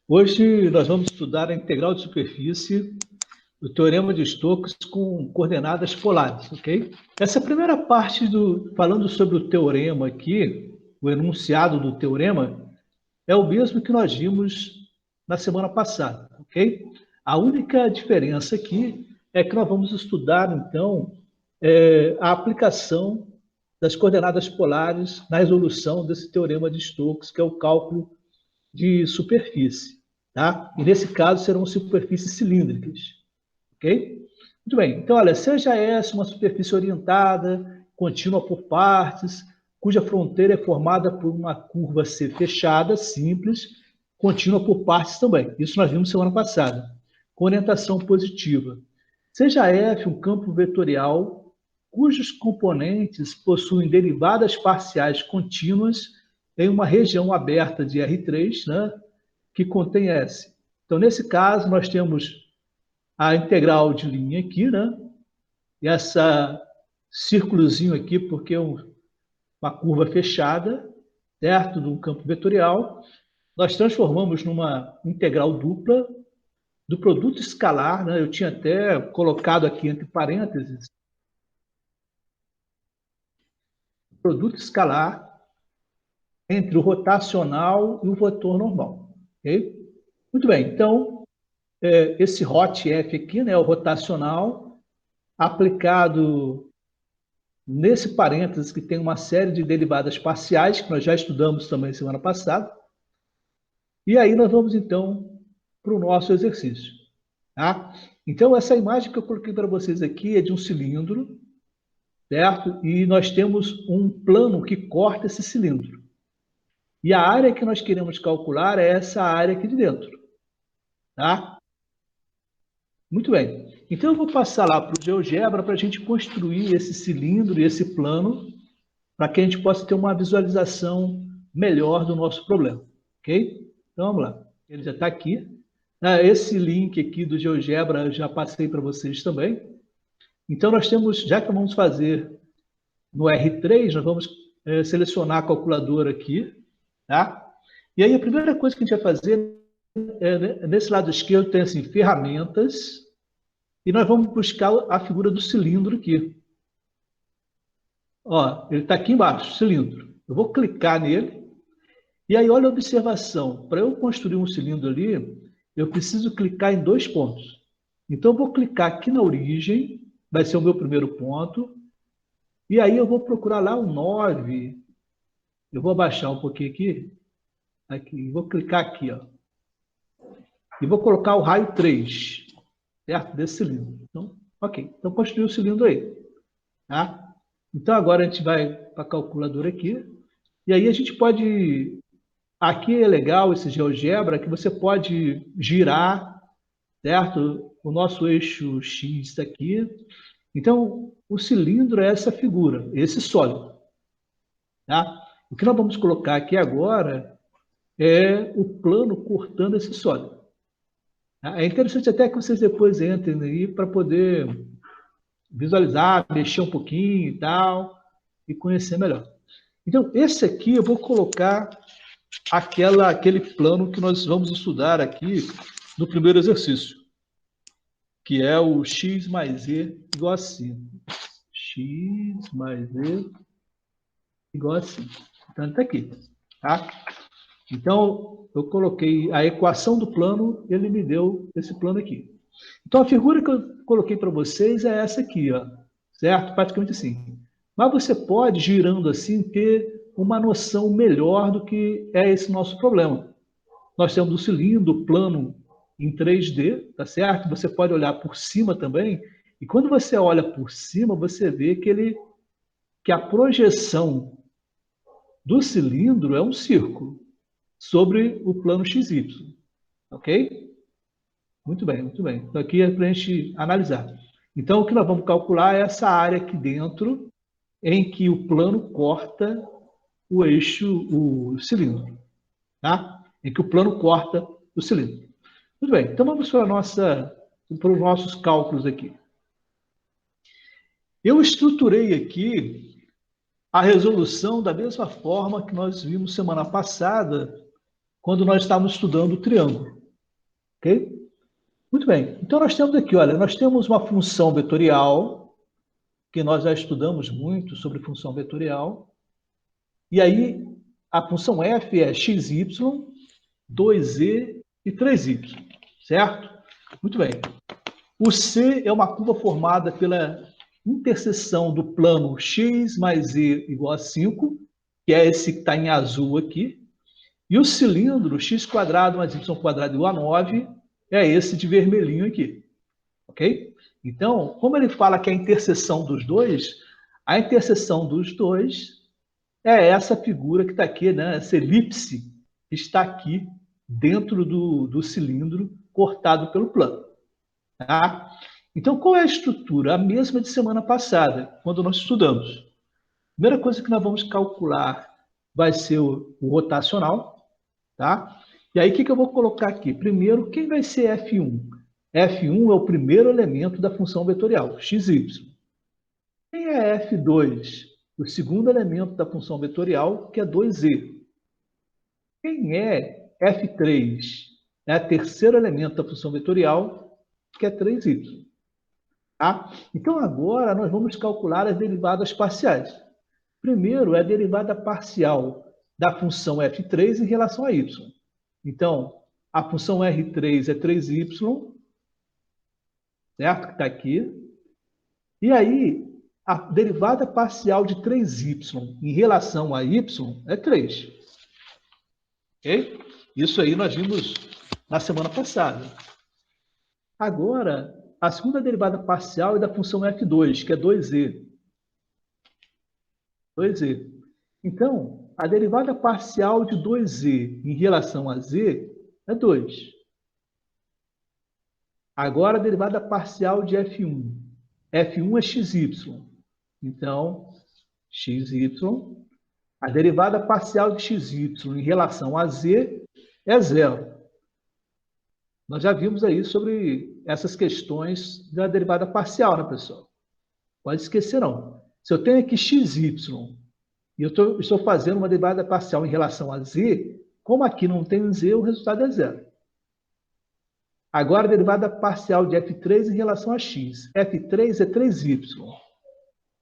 Hoje nós vamos estudar a integral de superfície do Teorema de Stokes com coordenadas polares, ok? Essa primeira parte, falando sobre o teorema aqui, o enunciado do teorema, é o mesmo que nós vimos na semana passada, ok? A única diferença aqui é que nós vamos estudar, então, a aplicação das coordenadas polares na resolução desse teorema de Stokes, que é o cálculo de superfície, tá? E nesse caso serão superfícies cilíndricas, ok? Muito bem, então olha, seja essa uma superfície orientada, contínua por partes, cuja fronteira é formada por uma curva C fechada, simples, contínua por partes também. Isso nós vimos semana passada, com orientação positiva. Seja F um campo vetorial cujos componentes possuem derivadas parciais contínuas em uma região aberta de R3, né, que contém S. Então, nesse caso, nós temos a integral de linha aqui, né, e essa círculozinho aqui, porque é uma curva fechada, certo, de um campo vetorial. Nós transformamos numa integral dupla do produto escalar, né, eu tinha até colocado aqui entre parênteses, produto escalar entre o rotacional e o vetor normal. Okay? Muito bem, então, esse hot F aqui, né, o rotacional, aplicado nesse parênteses que tem uma série de derivadas parciais, que nós já estudamos também semana passada. E aí nós vamos, então, para o nosso exercício. Tá? Então, essa imagem que eu coloquei para vocês aqui é de um cilindro, certo? E nós temos um plano que corta esse cilindro. E a área que nós queremos calcular é essa área aqui de dentro. Tá? Muito bem. Então, eu vou passar lá para o GeoGebra para a gente construir esse cilindro e esse plano, para que a gente possa ter uma visualização melhor do nosso problema. Ok? Então, vamos lá. Ele já está aqui. Esse link aqui do GeoGebra eu já passei para vocês também. Então, nós temos, já que vamos fazer no R3, nós vamos selecionar a calculadora aqui. Tá? E aí, a primeira coisa que a gente vai fazer nesse lado esquerdo tem assim, ferramentas, e nós vamos buscar a figura do cilindro aqui. Ó, ele está aqui embaixo, cilindro. Eu vou clicar nele, e aí olha a observação. Para eu construir um cilindro ali, eu preciso clicar em dois pontos. Então, eu vou clicar aqui na origem, vai ser o meu primeiro ponto, e aí eu vou procurar lá o 9. Eu vou abaixar um pouquinho aqui, vou clicar aqui, ó. E vou colocar o raio 3, certo? Desse cilindro. Então, ok. Então, construí o cilindro aí. Tá? Então, agora a gente vai para a calculadora aqui. E aí a gente pode... Aqui é legal esse GeoGebra, que você pode girar, certo? O nosso eixo X está aqui. Então, o cilindro é essa figura, esse sólido. Tá? O que nós vamos colocar aqui agora é o plano cortando esse sólido. É interessante até que vocês depois entrem aí para poder visualizar, mexer um pouquinho e tal, e conhecer melhor. Então, esse aqui eu vou colocar aquele plano que nós vamos estudar aqui no primeiro exercício, que é o x mais e igual a 5. X mais e igual a 5. Então, está aqui. Tá? Então, eu coloquei a equação do plano, ele me deu esse plano aqui. Então, a figura que eu coloquei para vocês é essa aqui, ó, certo? Praticamente assim. Mas você pode, girando assim, ter uma noção melhor do que é esse nosso problema. Nós temos o cilindro, o plano em 3D, tá certo? Você pode olhar por cima também, e quando você olha por cima, você vê que a projeção do cilindro é um círculo sobre o plano XY. Ok? Muito bem, muito bem. Então, aqui é para a gente analisar. Então, o que nós vamos calcular é essa área aqui dentro, em que o plano corta o eixo, o cilindro. Tá? Em que o plano corta o cilindro. Muito bem, então vamos para os nossos cálculos aqui. Eu estruturei aqui a resolução da mesma forma que nós vimos semana passada, quando nós estávamos estudando o triângulo. Ok? Muito bem. Então, nós temos aqui, olha, nós temos uma função vetorial, que nós já estudamos muito sobre função vetorial. E aí, a função f é xy, 2e e 3y, certo? Muito bem. O C é uma curva formada pela interseção do plano x mais e igual a 5, que é esse que está em azul aqui, e o cilindro x² mais y² igual a 9 é esse de vermelhinho aqui, ok? Então, como ele fala que é a interseção dos dois, a interseção dos dois é essa figura que está aqui, né? Essa elipse que está aqui dentro do cilindro cortado pelo plano. Tá? Então, qual é a estrutura? A mesma de semana passada, quando nós estudamos. A primeira coisa que nós vamos calcular vai ser o rotacional. Tá? E aí, o que eu vou colocar aqui? Primeiro, quem vai ser F1? F1 é o primeiro elemento da função vetorial, xy. Quem é F2? O segundo elemento da função vetorial, que é 2e. Quem é F3? É o terceiro elemento da função vetorial, que é 3y. Tá? Então, agora, nós vamos calcular as derivadas parciais. Primeiro, é a derivada parcial da função f3 em relação a y. Então, a função R3 é 3y, certo? Que está aqui. E aí, a derivada parcial de 3y em relação a y é 3. Ok? Isso aí nós vimos na semana passada. Agora, a segunda derivada parcial é da função f2, que é 2e. 2e. Então, a derivada parcial de 2e em relação a z é 2. Agora, a derivada parcial de f1. F1 é xy. Então, xy. A derivada parcial de xy em relação a z é 0. Nós já vimos aí sobre essas questões da derivada parcial, né, pessoal? Pode esquecer, não. Se eu tenho aqui xy e eu estou fazendo uma derivada parcial em relação a z, como aqui não tem z, o resultado é 0. Agora, a derivada parcial de f3 em relação a x. f3 é 3y.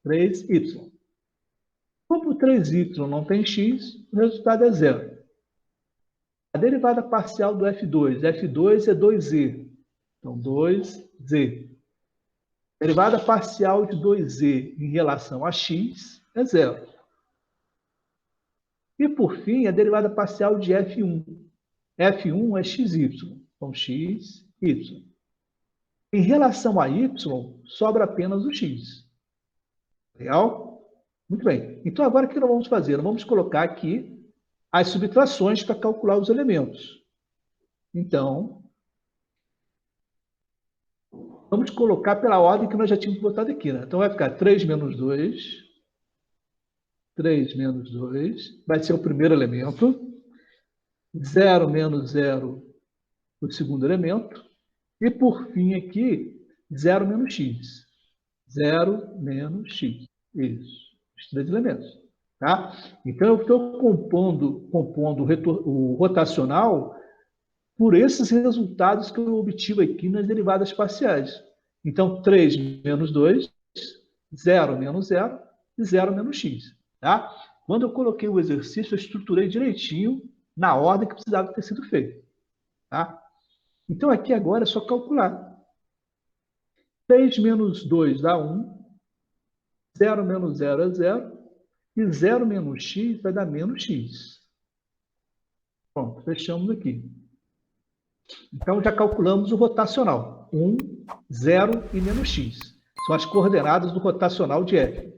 3y. Como o 3y não tem x, o resultado é 0. A derivada parcial do f2. f2 é 2e. Então, 2z. A derivada parcial de 2e em relação a x é 0. E, por fim, a derivada parcial de f1. f1 é xy. Então, xy. Em relação a y, sobra apenas o x. Legal? Muito bem. Então, agora o que nós vamos fazer? Nós vamos colocar aqui as subtrações para calcular os elementos. Então, vamos colocar pela ordem que nós já tínhamos botado aqui, né? Então, vai ficar 3 menos 2. 3 menos 2 vai ser o primeiro elemento. 0 menos 0, o segundo elemento. E, por fim, aqui, 0 menos x. 0 menos x. Isso. Os 3 elementos. Tá? Então, eu estou compondo o rotacional por esses resultados que eu obtive aqui nas derivadas parciais. Então, 3 menos 2, 0 menos 0 e 0 menos x. Tá? Quando eu coloquei o exercício, eu estruturei direitinho na ordem que precisava ter sido feito. Tá? Então, aqui agora é só calcular. 3 menos 2 dá 1. 0 menos 0 é 0. E 0 menos x vai dar menos x. Pronto, fechamos aqui. Então, já calculamos o rotacional. 1, 0 e menos x. São as coordenadas do rotacional de F.